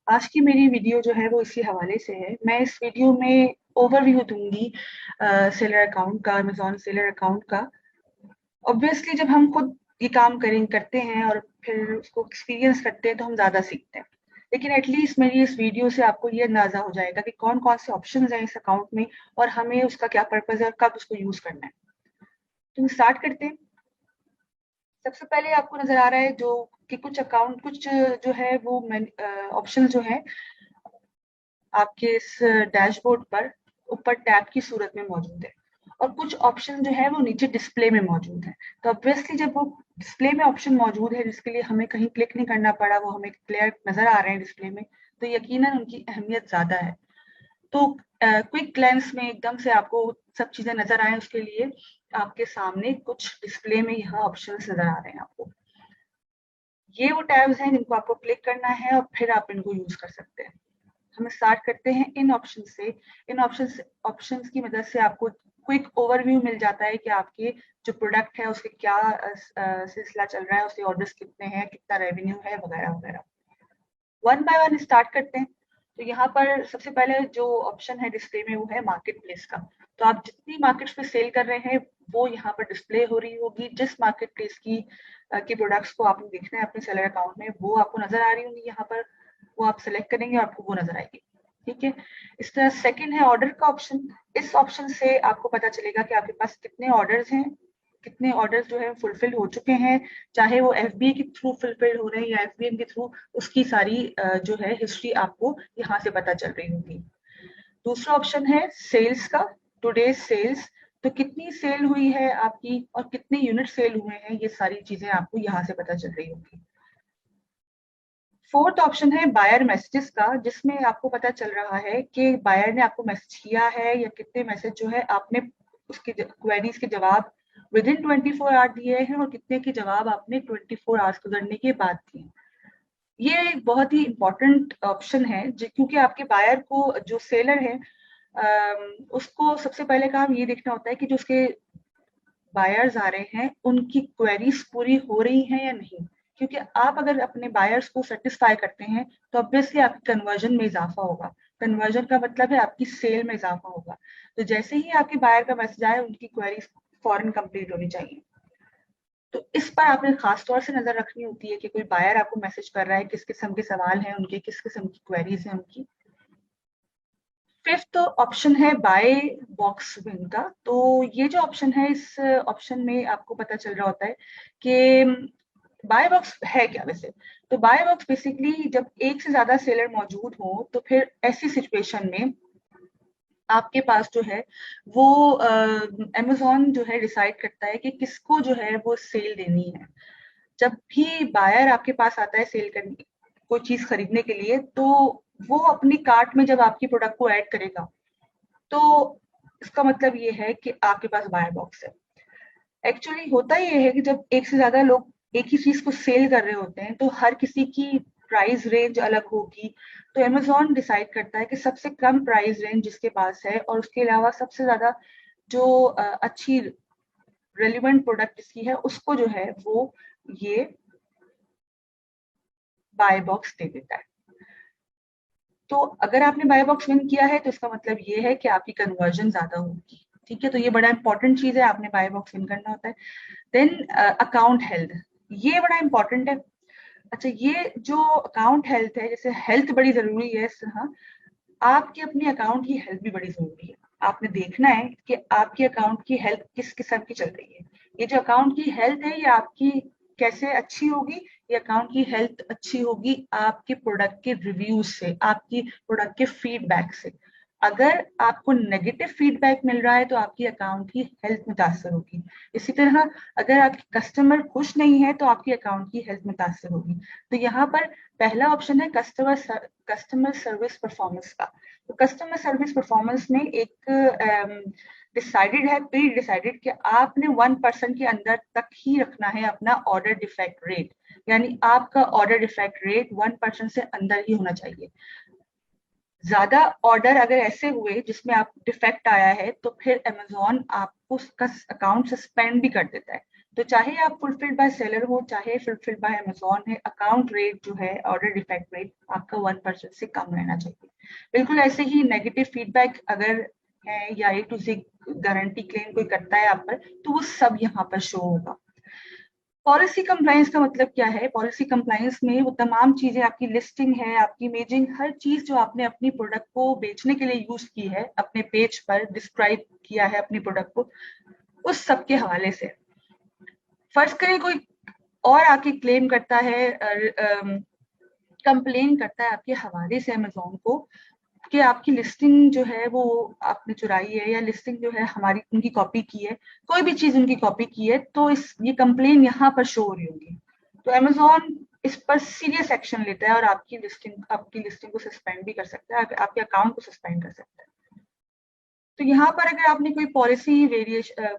आज की मेरी वीडियो जो है वो इसी हवाले से है। मैं इस वीडियो में ओवरव्यू दूंगी सेलर अकाउंट का, अमेज़न सेलर अकाउंट का। ऑब्वियसली जब हम खुद ये काम करते हैं और फिर उसको एक्सपीरियंस करते हैं तो हम ज़्यादा सीखते हैं। लेकिन एटलीस्ट मेरी इस वीडियो से आपको ये अंदाज़ा हो जाएगा कि कौन-कौन से ऑप्शंस हैं इस अकाउंट में और हमें उसका क्या पर्पज़ है और कब उसको यूज़ करना है। तो हम स्टार्ट करते हैं। सबसे पहले आपको नज़र आ रहा है जो कि कुछ जो है वो ऑप्शन जो है आपके इस डैशबोर्ड पर ऊपर टैब की सूरत में मौजूद है और कुछ ऑप्शन जो है वो नीचे डिस्प्ले में मौजूद है। तो ऑब्वियसली जब वो डिस्प्ले में ऑप्शन मौजूद है जिसके लिए हमें कहीं क्लिक नहीं करना पड़ा, वो हमें क्लियर नजर आ रहे हैं डिस्प्ले में, तो यकीनन उनकी अहमियत ज्यादा है। तो क्विक ग्लैंस में एकदम से आपको सब चीजें नजर आए उसके लिए आपके सामने कुछ डिस्प्ले में यहाँ ऑप्शन नजर आ रहे हैं आपको। ये वो टैब्स हैं जिनको आपको क्लिक करना है और फिर आप इनको यूज कर सकते हैं। हम स्टार्ट करते हैं इन ऑप्शन से। इन ऑप्शंस की मदद से आपको क्विक ओवरव्यू मिल जाता है कि आपके जो प्रोडक्ट है उसके क्या सिलसिला चल रहा है, उसके ऑर्डर्स कितने हैं, कितना रेवेन्यू है, वगैरह वगैरह। वन बाय वन स्टार्ट करते हैं। तो यहाँ पर सबसे पहले जो ऑप्शन है डिस्प्ले में वो है मार्केट प्लेस का। तो आप जितनी मार्केट्स पे सेल कर रहे हैं वो यहाँ पर डिस्प्ले हो रही होगी। जिस मार्केट प्लेस की के प्रोडक्ट्स को आपको देखना है अपने सेलर अकाउंट में वो आपको नजर आ रही होंगी यहाँ पर। वो आप सेलेक्ट करेंगे और आपको वो नजर आएगी। ठीक है। इस तरह सेकंड है ऑर्डर का ऑप्शन। इस ऑप्शन से आपको पता चलेगा कि आपके पास कितने ऑर्डर्स हैं, कितने ऑर्डर्स जो है फुलफिल हो चुके हैं, चाहे वो एफबीए के थ्रू फुलफिल हो रहे हैं या एफबीएम के थ्रू। उसकी सारी जो है हिस्ट्री आपको यहाँ से पता चल रही होगी। दूसरा ऑप्शन है सेल्स का, टुडेज सेल्स। तो कितनी सेल हुई है आपकी और कितने यूनिट सेल हुए हैं, ये सारी चीजें आपको यहाँ से पता चल रही होगी। फोर्थ ऑप्शन है बायर मैसेजेस का, जिसमें आपको पता चल रहा है कि बायर ने आपको मैसेज किया है या कितने मैसेज जो है आपने उसके क्वेरीज के जवाब विद इन 24 आवर दिए हैं और कितने के जवाब आपने 24 आवर्स गुजरने के बाद दिए। ये एक बहुत ही इंपॉर्टेंट ऑप्शन है क्योंकि आपके बायर को, जो सेलर है, उसको सबसे पहले काम ये देखना होता है कि जो उसके बायर्स आ रहे हैं उनकी क्वेरीज पूरी हो रही हैं या नहीं। क्योंकि आप अगर अपने बायर्स को सेटिस्फाई करते हैं तो ऑब्वियसली आपकी कन्वर्जन में इजाफा होगा। कन्वर्जन का मतलब है आपकी सेल में इजाफा होगा। तो जैसे ही आपके बायर का मैसेज आए उनकी क्वेरीज फौरन कंप्लीट होनी चाहिए। तो इस पर आपने खास तौर से नजर रखनी होती है कि कोई बायर आपको मैसेज कर रहा है, किस किस्म के सवाल हैं उनके, किस किस्म की क्वेरीज हैं उनकी। फिफ्थ ऑप्शन है बाय बॉक्स विन का। तो ये जो ऑप्शन है, इस ऑप्शन में आपको पता चल रहा होता है कि बाय बॉक्स है क्या वैसे। तो बाय बॉक्स बेसिकली जब एक से ज्यादा सेलर मौजूद हो तो फिर ऐसी सिचुएशन में आपके पास जो है वो अमेजोन जो है डिसाइड करता है कि किसको जो है वो सेल देनी है। जब भी बायर आपके पास आता है सेल करने, कोई चीज खरीदने के लिए, तो वो अपनी कार्ट में जब आपकी प्रोडक्ट को ऐड करेगा तो इसका मतलब ये है कि आपके पास बायर बॉक्स है। एक्चुअली होता ये है कि जब एक से ज्यादा लोग एक ही चीज को सेल कर रहे होते हैं तो हर किसी की प्राइस रेंज अलग होगी। तो अमेजोन डिसाइड करता है कि सबसे कम प्राइस रेंज जिसके पास है और उसके अलावा सबसे ज्यादा जो अच्छी रेलिवेंट प्रोडक्ट जिसकी है उसको जो है वो ये बाय बॉक्स दे देता है। तो अगर आपने बाय बॉक्स विन किया है तो इसका मतलब ये है कि आपकी कन्वर्जन ज्यादा होगी। ठीक है। तो ये बड़ा इंपॉर्टेंट चीज है, आपने बाय बॉक्स विन करना होता है। देन अकाउंट हेल्थ, ये बड़ा इंपॉर्टेंट है। अच्छा, ये जो अकाउंट हेल्थ है, जैसे हेल्थ बड़ी जरूरी है, हाँ, आपके अपने अकाउंट की हेल्थ भी बड़ी जरूरी है। आपने देखना है कि आपके अकाउंट की हेल्थ किस किस्म की चल रही है। ये जो अकाउंट की हेल्थ है ये आपकी कैसे अच्छी होगी। ये अकाउंट की हेल्थ अच्छी होगी आपके प्रोडक्ट के रिव्यूज से, आपकी प्रोडक्ट के फीडबैक से। अगर आपको नेगेटिव फीडबैक मिल रहा है तो आपकी अकाउंट की हेल्थ मुतासर होगी। इसी तरह अगर आपके कस्टमर खुश नहीं है तो आपकी अकाउंट की हेल्थ मुतासर होगी। तो यहाँ पर पहला ऑप्शन है कस्टमर सर्विस परफॉर्मेंस का। तो कस्टमर सर्विस परफॉर्मेंस में एक डिसाइडेड है, प्री डिसाइडेड, कि आपने 1% के अंदर तक ही रखना है अपना ऑर्डर डिफेक्ट रेट। यानी आपका ऑर्डर डिफेक्ट रेट 1% से अंदर ही होना चाहिए। ज्यादा ऑर्डर अगर ऐसे हुए जिसमें आप डिफेक्ट आया है तो फिर अमेजोन आपको उसका अकाउंट सस्पेंड भी कर देता है। तो चाहे आप फुलफिल्ड बाय सेलर हो, चाहे फुलफिल्ड बाय अमेजोन है, अकाउंट रेट जो है, ऑर्डर डिफेक्ट रेट आपका 1% से कम रहना चाहिए। बिल्कुल ऐसे ही नेगेटिव फीडबैक अगर है या ए टू जेड गारंटी क्लेम कोई करता है आप पर, तो वो सब यहाँ पर शो होगा। पॉलिसी कंप्लायंस का मतलब क्या है? पॉलिसी कंप्लायंस में वो तमाम चीजें, आपकी लिस्टिंग है, आपकी इमेजिंग, हर चीज जो आपने अपनी प्रोडक्ट को बेचने के लिए यूज की है, अपने पेज पर डिस्क्राइब किया है अपनी प्रोडक्ट को, उस सब के हवाले से। फर्ज करें कोई और आके क्लेम करता है, कंप्लेन करता है आपके हवाले से अमेजोन को कि आपकी लिस्टिंग जो है वो आपने चुराई है, या लिस्टिंग जो है हमारी उनकी कॉपी की है, कोई भी चीज उनकी कॉपी की है, तो ये कंप्लेन यहाँ पर शो हो रही होगी। तो अमेजोन इस पर सीरियस एक्शन लेता है और आपकी लिस्टिंग को सस्पेंड भी कर सकता है, आपके अकाउंट को सस्पेंड कर सकता है। तो यहाँ पर अगर आपने कोई पॉलिसी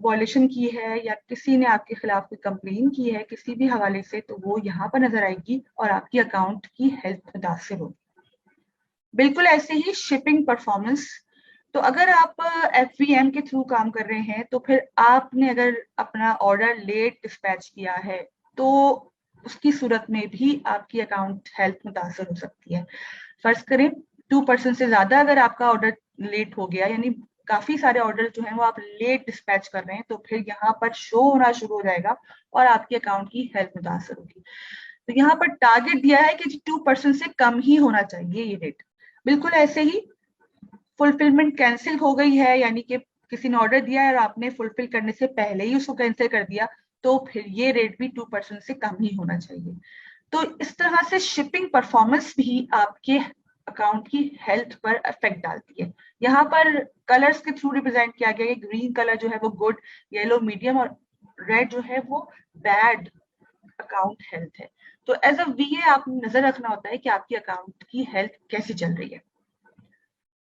वॉयलेशन की है, या किसी ने आपके खिलाफ कोई कंप्लेन की है किसी भी हवाले से, तो वो यहाँ पर नजर आएगी और आपकी अकाउंट की हेल्थ मुतासिर होगी। बिल्कुल ऐसे ही शिपिंग परफॉर्मेंस। तो अगर आप FVM के थ्रू काम कर रहे हैं, तो फिर आपने अगर अपना ऑर्डर लेट डिस्पैच किया है, तो उसकी सूरत में भी आपकी अकाउंट हेल्थ मुतासर हो सकती है। फर्ज करें 2% से ज्यादा अगर आपका ऑर्डर लेट हो गया, यानी काफी सारे ऑर्डर जो हैं वो आप लेट डिस्पैच कर रहे हैं, तो फिर यहाँ पर शो होना शुरू हो जाएगा और आपके अकाउंट की हेल्थ मुतासर होगी। तो यहाँ पर टारगेट दिया है कि 2% से कम ही होना चाहिए ये रेट। बिल्कुल ऐसे ही फुलफिलमेंट कैंसिल हो गई है, यानी कि किसी ने ऑर्डर दिया है और आपने फुलफिल करने से पहले ही उसको कैंसिल कर दिया, तो फिर ये रेट भी 2% से कम ही होना चाहिए। तो इस तरह से शिपिंग परफॉर्मेंस भी आपके अकाउंट की हेल्थ पर इफेक्ट डालती है। यहाँ पर कलर्स के थ्रू रिप्रेजेंट किया गया है। ग्रीन कलर जो है वो गुड, येलो मीडियम, और रेड जो है वो बैड अकाउंट हेल्थ है। तो एज अ VA आपको नजर रखना होता है कि आपकी अकाउंट की हेल्थ कैसी चल रही है।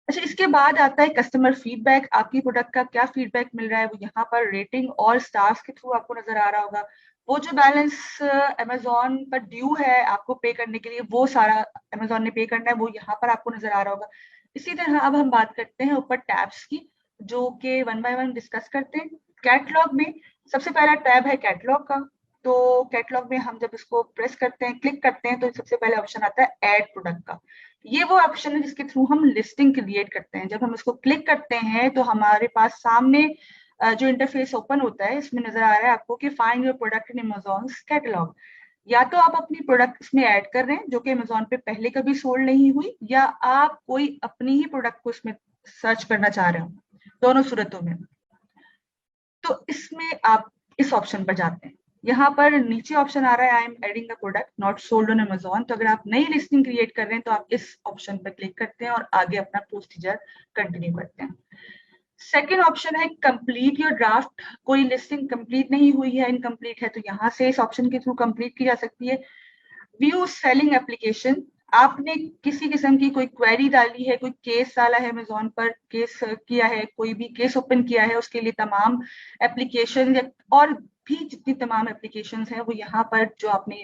अच्छा, इसके बाद आता है कस्टमर फीडबैक। आपकी प्रोडक्ट का क्या फीडबैक मिल रहा है, वो यहाँ पर रेटिंग और स्टार्स के थ्रू आपको नजर आ रहा होगा। वो जो बैलेंस अमेजोन पर ड्यू है आपको पे करने के लिए, वो सारा अमेजोन ने पे करना है, वो यहाँ पर आपको नजर आ रहा होगा। इसी तरह अब हम बात करते हैं ऊपर टैब्स की, जो कि वन बाय वन डिस्कस करते हैं। कैटलॉग में सबसे पहला टैब है कैटलॉग का। तो कैटलॉग में हम जब इसको प्रेस करते हैं, क्लिक करते हैं, तो सबसे पहले ऑप्शन आता है ऐड प्रोडक्ट का। ये वो ऑप्शन है जिसके थ्रू हम लिस्टिंग क्रिएट करते हैं। जब हम इसको क्लिक करते हैं तो हमारे पास सामने जो इंटरफेस ओपन होता है, इसमें नजर आ रहा है आपको कि find your product in Amazon catalogue. या तो आप अपनी प्रोडक्ट इसमें ऐड कर रहे हैं जो कि अमेजोन पे पहले कभी सोल्ड नहीं हुई, या आप कोई अपनी ही प्रोडक्ट को इसमें सर्च करना चाह रहे हो, दोनों सूरतों में। तो इसमें आप इस ऑप्शन पर जाते हैं। यहाँ पर नीचे ऑप्शन आ रहा है I am adding a product not sold on Amazon. तो अगर आप नई लिस्टिंग क्रिएट कर रहे हैं तो आप इस ऑप्शन पर क्लिक करते हैं और आगे अपना प्रोसीजर कंटिन्यू करते हैं। सेकेंड ऑप्शन है कंप्लीट योर ड्राफ्ट। कोई लिस्टिंग कंप्लीट नहीं हुई है, इनकम्प्लीट है, तो यहाँ से इस ऑप्शन के थ्रू कंप्लीट की जा सकती है। View selling application. आपने किसी किस्म की कोई क्वेरी डाली है, कोई केस डाला है अमेजोन पर, केस किया है, कोई भी केस ओपन किया है, उसके लिए तमाम एप्लीकेशन और भी जितनी तमाम एप्लीकेशन हैं वो यहाँ पर जो आपने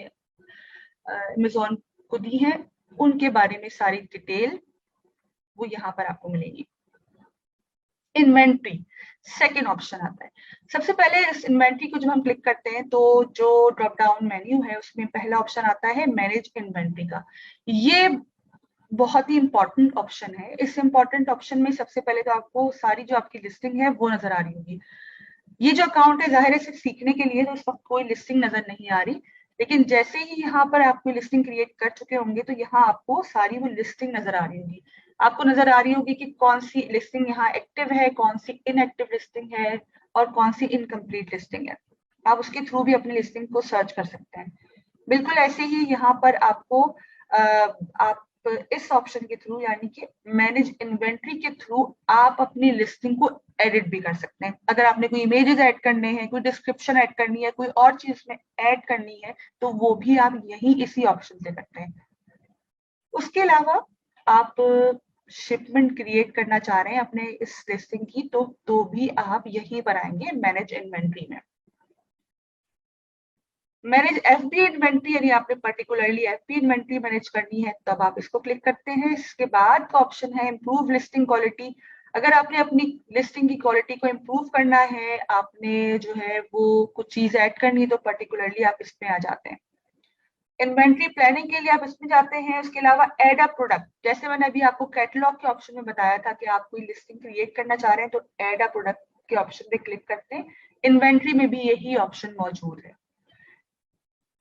अमेजोन को दी है, उनके बारे में सारी डिटेल वो यहाँ पर आपको मिलेगी। इन्वेंट्री सेकेंड ऑप्शन आता है। सबसे पहले इस इन्वेंट्री को जब हम क्लिक करते हैं तो जो ड्रॉप डाउन मेन्यू है उसमें पहला ऑप्शन आता है मैनेज इन्वेंट्री का। ये बहुत ही इंपॉर्टेंट ऑप्शन है। इस इंपॉर्टेंट ऑप्शन में सबसे पहले तो आपको सारी जो आपकी लिस्टिंग है वो नजर आ रही होगी। ये जो अकाउंट है जाहिर है सिर्फ सीखने के लिए, तो इस वक्त कोई लिस्टिंग नजर नहीं आ रही, लेकिन जैसे ही यहाँ पर आप कोई लिस्टिंग क्रिएट कर चुके होंगे तो यहाँ आपको सारी वो लिस्टिंग नजर आ रही होगी। आपको नजर आ रही होगी कि कौन सी लिस्टिंग यहाँ एक्टिव है, कौन सी इनएक्टिव लिस्टिंग है, और कौन सी इनकम्प्लीट लिस्टिंग है। आप उसके थ्रू भी अपनी लिस्टिंग को सर्च कर सकते हैं। बिल्कुल ऐसे ही यहाँ पर आपको आप इस ऑप्शन के थ्रू, यानी कि मैनेज इन्वेंट्री के थ्रू, आप अपनी लिस्टिंग को एडिट भी कर सकते हैं। अगर आपने कोई इमेजेस ऐड करने हैं, कोई डिस्क्रिप्शन ऐड करनी है, कोई और चीज में ऐड करनी है, तो वो भी आप यही इसी ऑप्शन से करते हैं। उसके अलावा आप शिपमेंट क्रिएट करना चाह रहे हैं अपने इस लिस्टिंग की, तो भी आप यहीं पर आएंगे मैनेज इन्वेंट्री में। मैनेज FB इन्वेंट्री, यानी आपने पर्टिकुलरली FB इन्वेंट्री मैनेज करनी है, तब आप इसको क्लिक करते हैं। इसके बाद का ऑप्शन है इम्प्रूव लिस्टिंग क्वालिटी। अगर आपने अपनी लिस्टिंग की क्वालिटी को इम्प्रूव करना है, आपने जो है वो कुछ चीज ऐड करनी है, तो पर्टिकुलरली आप इसमें आ जाते हैं। इन्वेंट्री प्लानिंग के लिए आप इसमें जाते हैं। उसके अलावा ऐड अ प्रोडक्ट, जैसे मैंने अभी आपको कैटलॉग के ऑप्शन में बताया था कि आप कोई लिस्टिंग क्रिएट करना चाह रहे हैं, तो ऐड अ प्रोडक्ट के ऑप्शन पे क्लिक करते हैं। इन्वेंट्री में भी यही ऑप्शन मौजूद है।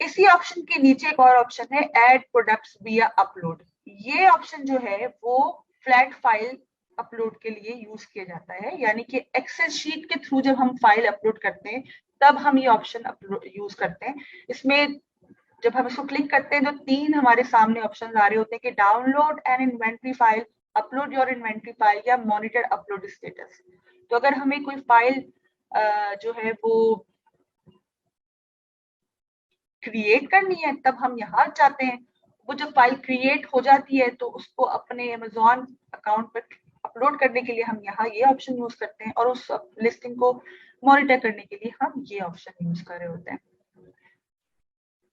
इसी ऑप्शन के नीचे एक और ऑप्शन है ऐड प्रोडक्ट्स विया अपलोड। ये ऑप्शन जो है वो फ्लैट फाइल अपलोड के लिए यूज किया जाता है, यानी कि एक्सेल शीट के थ्रू जब हम फाइल अपलोड करते हैं तब हम ये ऑप्शन यूज करते हैं। इसमें जब हम इसको क्लिक करते हैं तो 3 हमारे सामने ऑप्शन आ रहे होते हैं कि download an inventory file, upload your inventory file या मॉनिटर अपलोड स्टेटस। तो अगर हमें कोई फाइल जो है वो क्रिएट करनी है तब हम यहाँ जाते हैं। वो जब फाइल क्रिएट हो जाती है तो उसको अपने अमेजोन अकाउंट पर अपलोड करने के लिए हम यहाँ ये ऑप्शन यूज करते हैं, और उस लिस्टिंग को मॉनिटर करने के लिए हम ये ऑप्शन यूज कर रहे होते हैं।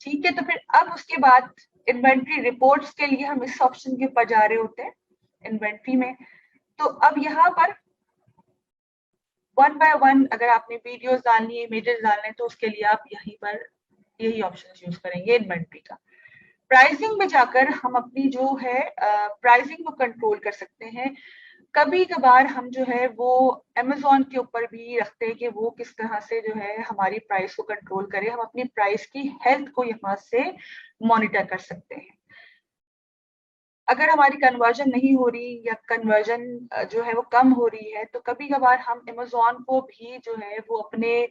ठीक है, तो फिर अब उसके बाद इन्वेंट्री रिपोर्ट्स के लिए हम इस ऑप्शन के ऊपर जा रहे होते हैं इन्वेंट्री में। तो अब यहाँ पर वन बाय वन अगर आपने वीडियोस डालनी है, इमेजेस डालने हैं, तो उसके लिए आप यहीं पर यही ऑप्शन यूज करेंगे इन्वेंट्री का। प्राइसिंग में जाकर हम अपनी जो है प्राइसिंग को कंट्रोल कर सकते हैं। कभी कभार हम जो है वो अमेजोन के ऊपर भी रखते हैं कि वो किस तरह से जो है हमारी प्राइस को कंट्रोल करे। हम अपनी प्राइस की हेल्थ को यहाँ से मॉनिटर कर सकते हैं। अगर हमारी कन्वर्जन नहीं हो रही या कन्वर्जन जो है वो कम हो रही है, तो कभी कभार हम अमेजोन को भी जो है वो अपने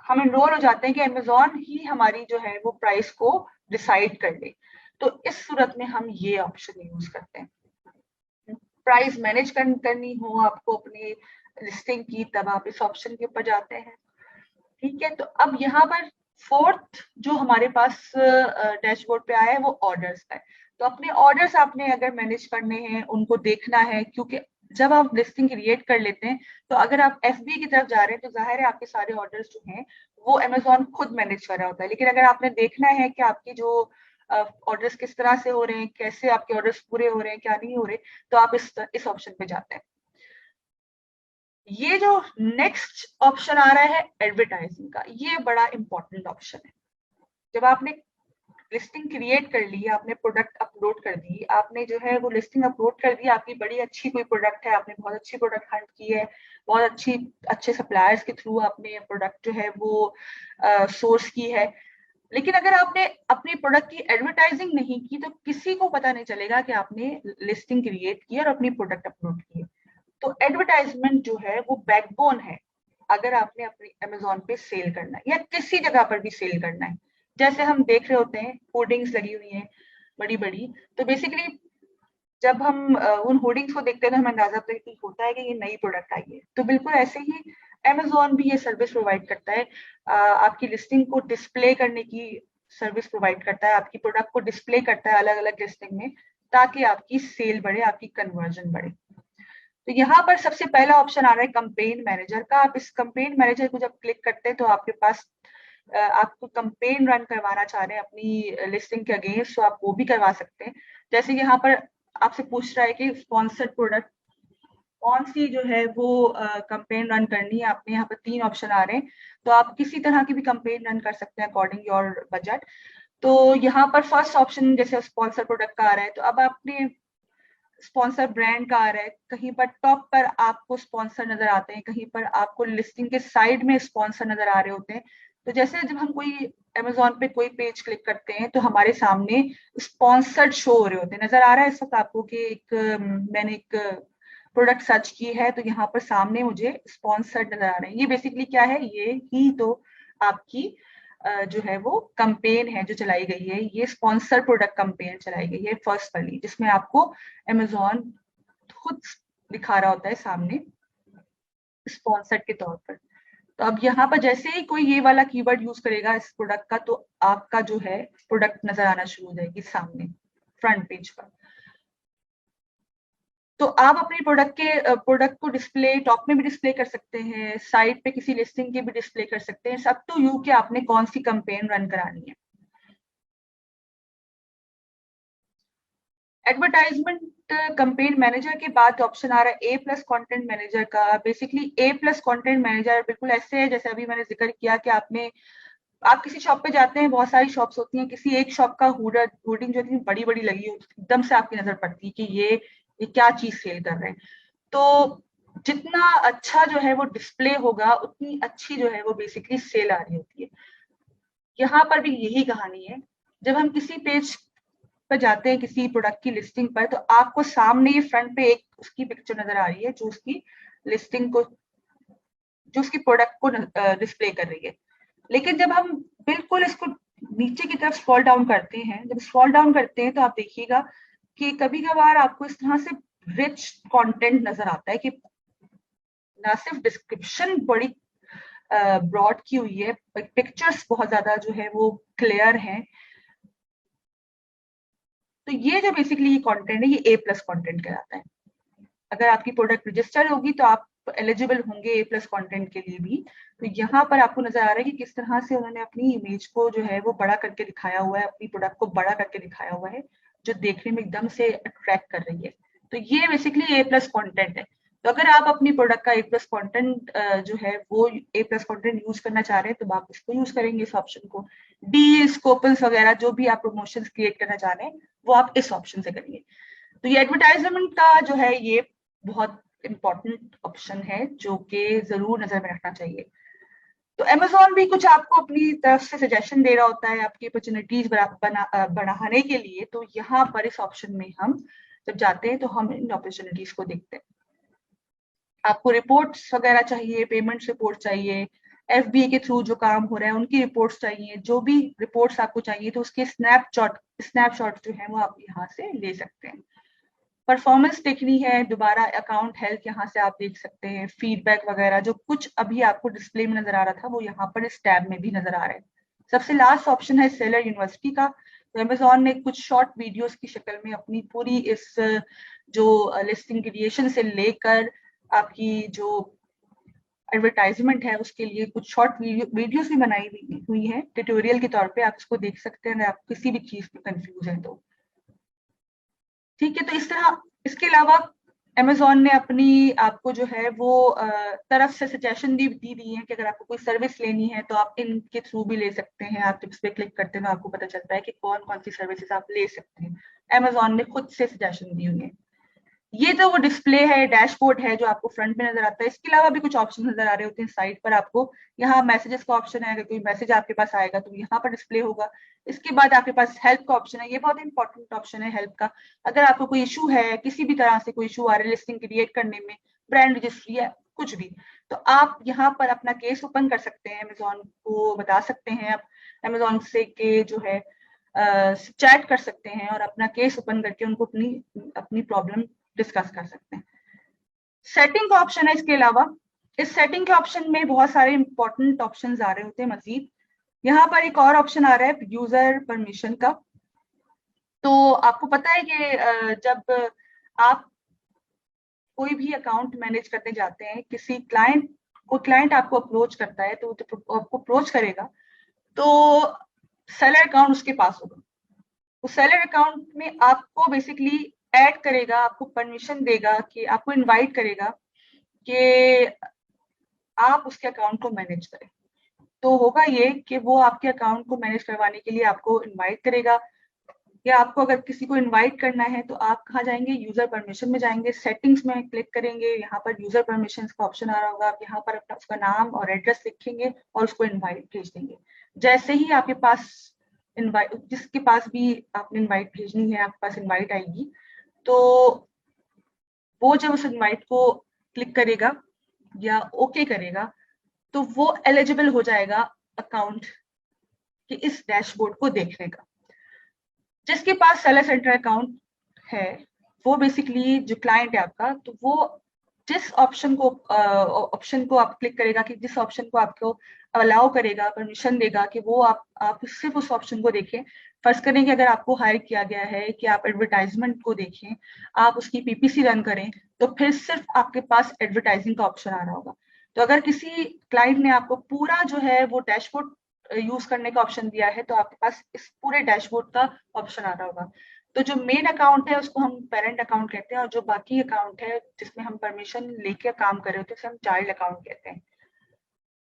हम इनरोल हो जाते हैं कि अमेजोन ही हमारी जो है वो प्राइस को डिसाइड कर ले। तो इस सूरत में हम ये ऑप्शन यूज करते हैं। प्राइस मैनेज करनी हो आपको अपनी लिस्टिंग की, तब आप इस ऑप्शन के ऊपर जाते हैं। ठीक है, तो अब यहाँ पर फोर्थ जो हमारे पास डैशबोर्ड पे आया है वो ऑर्डर्स है। तो अपने ऑर्डर्स आपने अगर मैनेज करने हैं, उनको देखना है, क्योंकि जब आप लिस्टिंग क्रिएट कर लेते हैं तो अगर आप एफबी की तरफ जा रहे हैं तो जाहिर है आपके सारे ऑर्डर्स जो हैं वो अमेजोन खुद मैनेज कर रहा होता है। लेकिन अगर आपने देखना है कि आपकी जो ऑर्डर्स किस तरह से हो रहे हैं, कैसे आपके ऑर्डर्स पूरे हो रहे हैं, क्या नहीं हो रहे, तो आप इस ऑप्शन पे जाते हैं। ये जो नेक्स्ट ऑप्शन आ रहा है एडवर्टाइजिंग का, ये बड़ा इंपॉर्टेंट ऑप्शन है। जब आपने लिस्टिंग क्रिएट कर ली, आपने प्रोडक्ट अपलोड कर दी, आपने जो है वो लिस्टिंग अपलोड कर दी, आपकी बड़ी अच्छी कोई प्रोडक्ट है, आपने बहुत अच्छी प्रोडक्ट हंट की है, बहुत अच्छे सप्लायर्स के थ्रू आपने प्रोडक्ट जो है वो सोर्स की है। लेकिन अगर आपने अपनी प्रोडक्ट की एडवर्टाइजिंग नहीं की तो किसी को पता नहीं चलेगा कि आपने लिस्टिंग क्रिएट की और अपनी प्रोडक्ट अपलोड की है। तो एडवर्टाइजमेंट जो है वो बैकबोन है अगर आपने अपनी अमेजोन पे सेल करना है या किसी जगह पर भी सेल करना है। जैसे हम देख रहे होते हैं होर्डिंग्स लगी हुई हैं बड़ी बड़ी, तो बेसिकली जब हम उन होर्डिंग्स को देखते हैं तो हमें अंदाजा होता है कि ये नई प्रोडक्ट आई है। तो बिल्कुल ऐसे ही अमेजोन भी ये सर्विस प्रोवाइड करता है, आपकी लिस्टिंग को डिस्प्ले करने की सर्विस प्रोवाइड करता है, आपकी प्रोडक्ट को डिस्प्ले करता है अलग अलग लिस्टिंग में, ताकि आपकी सेल बढ़े, आपकी कन्वर्जन बढ़े। तो यहाँ पर सबसे पहला ऑप्शन आ रहा है कंपेन मैनेजर का। आप इस कंपेन मैनेजर को जब क्लिक करते हैं तो आपके पास आपको कंपेन रन करवाना चाह रहे हैं अपनी लिस्टिंग के अगेंस्ट, तो आप वो भी करवा सकते हैं। जैसे यहाँ पर आपसे पूछ रहा है कि स्पॉन्सर्ड प्रोडक्ट कौन सी जो है वो कंपेन रन करनी है, आपने यहाँ पर 3 ऑप्शन आ रहे हैं, तो आप किसी तरह की भी कंपेन रन कर सकते हैं अकॉर्डिंग योर बजट। तो यहाँ पर फर्स्ट ऑप्शन जैसे स्पॉन्सर प्रोडक्ट का आ रहा है, तो अब आपने स्पॉन्सर ब्रांड का आ रहा है, कहीं पर टॉप पर आपको स्पॉन्सर नजर आते हैं, कहीं पर आपको लिस्टिंग के साइड में स्पॉन्सर नजर आ रहे होते हैं। तो जैसे जब हम कोई अमेजोन पे कोई पेज क्लिक करते हैं तो हमारे सामने स्पॉन्सर्ड शो हो रहे होते हैं। नजर आ रहा है इस वक्त आपको कि मैंने एक प्रोडक्ट सर्च की है तो यहाँ पर सामने मुझे स्पॉन्सर्ड नजर आ रहे हैं। ये बेसिकली क्या है, ये ही तो आपकी जो है वो कंपेन है जो चलाई गई है, ये स्पॉन्सर प्रोडक्ट कंपेन चलाई गई है फर्स्ट वाली, जिसमें आपको अमेजोन खुद दिखा रहा होता है सामने स्पॉन्सर्ड के तौर पर। तो अब यहाँ पर जैसे ही कोई ये वाला कीवर्ड यूज करेगा इस प्रोडक्ट का, तो आपका जो है प्रोडक्ट नजर आना शुरू हो जाएगी सामने फ्रंट पेज पर। तो आप अपनी प्रोडक्ट को डिस्प्ले टॉप में भी डिस्प्ले कर सकते हैं, साइड पे किसी लिस्टिंग के भी डिस्प्ले कर सकते हैं, सब टू यू कि आपने कौन सी कंपेन रन करानी है। एडवर्टाइजमेंट कैंपेन मैनेजर के बाद ऑप्शन आ रहा है ए प्लस कॉन्टेंट मैनेजर का। बेसिकली ए प्लस कॉन्टेंट मैनेजर बिल्कुल ऐसे है जैसे अभी मैंने जिक्र किया कि आप किसी शॉप पे जाते हैं, बहुत सारी शॉप्स होती हैं, किसी एक शॉप का होर्डिंग जो इतनी बड़ी बड़ी लगी होती है, एकदम से आपकी नजर पड़ती है कि ये क्या चीज सेल कर रहे हैं। तो जितना अच्छा जो है वो डिस्प्ले होगा, उतनी अच्छी जो है वो बेसिकली सेल आ रही होती है। यहाँ पर भी यही कहानी है। जब हम किसी पेज पर जाते हैं किसी प्रोडक्ट की लिस्टिंग पर, तो आपको सामने ये फ्रंट पे एक उसकी पिक्चर नजर आ रही है जो उसकी लिस्टिंग को, जो उसकी प्रोडक्ट को डिस्प्ले कर रही है। लेकिन जब हम बिल्कुल इसको नीचे की तरफ स्क्रॉल डाउन करते हैं, जब स्क्रॉल डाउन करते हैं तो आप देखिएगा कि कभी कभार आपको इस तरह से रिच कंटेंट नजर आता है कि ना सिर्फ डिस्क्रिप्शन बड़ी ब्रॉड की हुई है, पिक्चर्स बहुत ज्यादा जो है वो क्लियर हैं। तो ये जो बेसिकली ये कंटेंट है, ये ए प्लस कॉन्टेंट कहलाता है। अगर आपकी प्रोडक्ट रजिस्टर्ड होगी तो आप एलिजिबल होंगे ए प्लस कंटेंट के लिए भी। तो यहाँ पर आपको नजर आ रहा है कि किस तरह से उन्होंने अपनी इमेज को जो है वो बड़ा करके दिखाया हुआ है, अपनी प्रोडक्ट को बड़ा करके दिखाया हुआ है, जो देखने में एकदम से अट्रैक्ट कर रही है। तो ये बेसिकली ए प्लस कॉन्टेंट है। तो अगर आप अपनी प्रोडक्ट का ए प्लस कॉन्टेंट जो है वो ए प्लस कॉन्टेंट यूज करना चाह रहे हैं, तो आप इसको यूज करेंगे, इस ऑप्शन को। डील्स, कूपन्स वगैरह जो भी आप प्रमोशन क्रिएट करना चाह रहे हैं, वो आप इस ऑप्शन से करेंगे। तो ये एडवर्टाइजमेंट का जो है ये बहुत इंपॉर्टेंट ऑप्शन है जो कि जरूर नजर में रखना चाहिए। तो Amazon भी कुछ आपको अपनी तरफ से सजेशन दे रहा होता है आपकी अपॉर्चुनिटीज बढ़ाने के लिए। तो यहाँ पर इस ऑप्शन में हम जब जाते हैं तो हम इन अपॉर्चुनिटीज को देखते हैं। आपको रिपोर्ट्स वगैरह चाहिए, पेमेंट रिपोर्ट चाहिए, FBA के थ्रू जो काम हो रहा है उनकी रिपोर्ट्स चाहिए, जो भी रिपोर्ट्स आपको चाहिए तो उसके स्नैपशॉट जो है वो आप यहाँ से ले सकते हैं। परफॉर्मेंस देखनी है, दोबारा अकाउंट हेल्थ यहाँ से आप देख सकते हैं, फीडबैक वगैरह जो कुछ अभी आपको डिस्प्ले में नजर आ रहा था वो यहाँ पर इस टैब में भी नजर आ रहा है। सबसे लास्ट ऑप्शन है सेलर यूनिवर्सिटी का। तो अमेजोन ने कुछ शॉर्ट वीडियोस की शक्ल में अपनी पूरी इस जो लिस्टिंग क्रिएशन से लेकर आपकी जो एडवर्टाइजमेंट है उसके लिए कुछ शॉर्ट वीडियोस भी बनाई हुई है ट्यूटोरियल के तौर पे। आप इसको देख सकते हैं अगर आप किसी भी चीज में कंफ्यूज है तो। ठीक है, तो इस तरह इसके अलावा Amazon ने अपनी आपको जो है वो तरफ से सजेशन दी दी है कि अगर आपको कोई सर्विस लेनी है तो आप इनके थ्रू भी ले सकते हैं। आप जब इस पे क्लिक करते हैं तो आपको पता चलता है कि कौन कौन सी सर्विसेज आप ले सकते हैं। Amazon ने खुद से सजेशन दी हुई है। ये तो वो डिस्प्ले है, डैशबोर्ड है जो आपको फ्रंट में नजर आता है। इसके अलावा भी कुछ ऑप्शन नजर आ रहे होते हैं साइड पर आपको। यहाँ मैसेजेस का ऑप्शन है, अगर कोई मैसेज आपके पास आएगा तो यहाँ पर डिस्प्ले होगा। इसके बाद आपके पास हेल्प का ऑप्शन है, ये बहुत इंपॉर्टेंट ऑप्शन है हेल्प का। अगर आपको कोई इशू है, किसी भी तरह से कोई इशू आ रहा है लिस्टिंग क्रिएट करने में, ब्रांड रजिस्ट्री है, कुछ भी, तो आप यहाँ पर अपना केस ओपन कर सकते हैं, अमेजोन को बता सकते हैं आप, अमेजोन से के जो है चैट कर सकते हैं और अपना केस ओपन करके उनको अपनी अपनी प्रॉब्लम डिस्कस कर सकते हैं। सेटिंग का ऑप्शन है इसके अलावा। इस सेटिंग के ऑप्शन में बहुत सारे इंपॉर्टेंट ऑप्शन आ रहे होते हैं मजीद। यहाँ पर एक और ऑप्शन आ रहा है यूजर परमिशन का। तो आपको पता है कि जब आप कोई भी अकाउंट मैनेज करने जाते हैं, किसी क्लाइंट आपको अप्रोच करता है, तो आपको अप्रोच करेगा तो सेलर अकाउंट उसके पास होगा। तो सेलर अकाउंट में आपको बेसिकली ऐड करेगा, आपको परमिशन देगा, कि आपको इनवाइट करेगा कि आप उसके अकाउंट को मैनेज करें। तो होगा ये कि वो आपके अकाउंट को मैनेज करवाने के लिए आपको इनवाइट करेगा। या आपको अगर किसी को इनवाइट करना है तो आप कहाँ जाएंगे, यूजर परमिशन में जाएंगे, सेटिंग्स में क्लिक करेंगे, यहाँ पर यूजर परमिशन का ऑप्शन आ रहा होगा, आप यहाँ पर अपना उसका नाम और एड्रेस लिखेंगे और उसको इनवाइट भेज देंगे। जैसे ही आपके पास इनवाइट, जिसके पास भी आपने इनवाइट भेजनी है, आपके पास इनवाइट आएगी, तो वो जब उस इनवाइट को क्लिक करेगा या ओके करेगा तो वो एलिजिबल हो जाएगा अकाउंट के इस डैशबोर्ड को देखने का। जिसके पास सेलर सेंटर अकाउंट है वो बेसिकली जो क्लाइंट है आपका, तो वो जिस ऑप्शन को आप क्लिक करेगा, कि जिस ऑप्शन को आपको अलाउ करेगा, परमिशन देगा कि वो आप सिर्फ उस ऑप्शन को देखें। फर्ज करें कि अगर आपको हायर किया गया है कि आप एडवर्टाइजमेंट को देखें, आप उसकी PPC रन करें, तो फिर सिर्फ आपके पास एडवर्टाइजिंग का ऑप्शन आ रहा होगा। तो अगर किसी क्लाइंट ने आपको पूरा जो है वो डैशबोर्ड यूज करने का ऑप्शन दिया है, तो आपके पास इस पूरे डैशबोर्ड का ऑप्शन आ रहा होगा। तो जो मेन अकाउंट है उसको हम पेरेंट अकाउंट कहते हैं, और जो बाकी अकाउंट है जिसमें हम परमिशन लेके काम कर रहे होते हैं उसे हम चाइल्ड अकाउंट कहते हैं।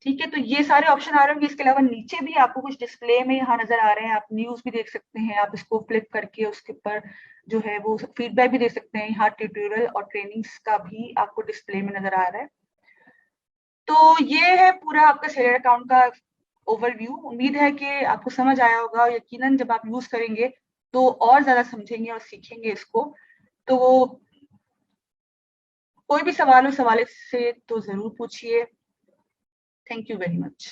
ठीक है, तो ये सारे ऑप्शन आ रहे होंगे। इसके अलावा नीचे भी आपको कुछ डिस्प्ले में यहाँ नजर आ रहे हैं, आप न्यूज भी देख सकते हैं, आप इसको फ्लिप करके उसके ऊपर जो है वो फीडबैक भी दे सकते हैं। यहाँ ट्यूटोरियल और ट्रेनिंग्स का भी आपको डिस्प्ले में नजर आ रहा है। तो ये है पूरा आपका सेलर अकाउंट का ओवरव्यू। उम्मीद है कि आपको समझ आया होगा, और यकीनन जब आप यूज करेंगे तो और ज्यादा समझेंगे और सीखेंगे इसको। तो कोई भी सवाल हो, सवाल से तो जरूर पूछिए। Thank you very much.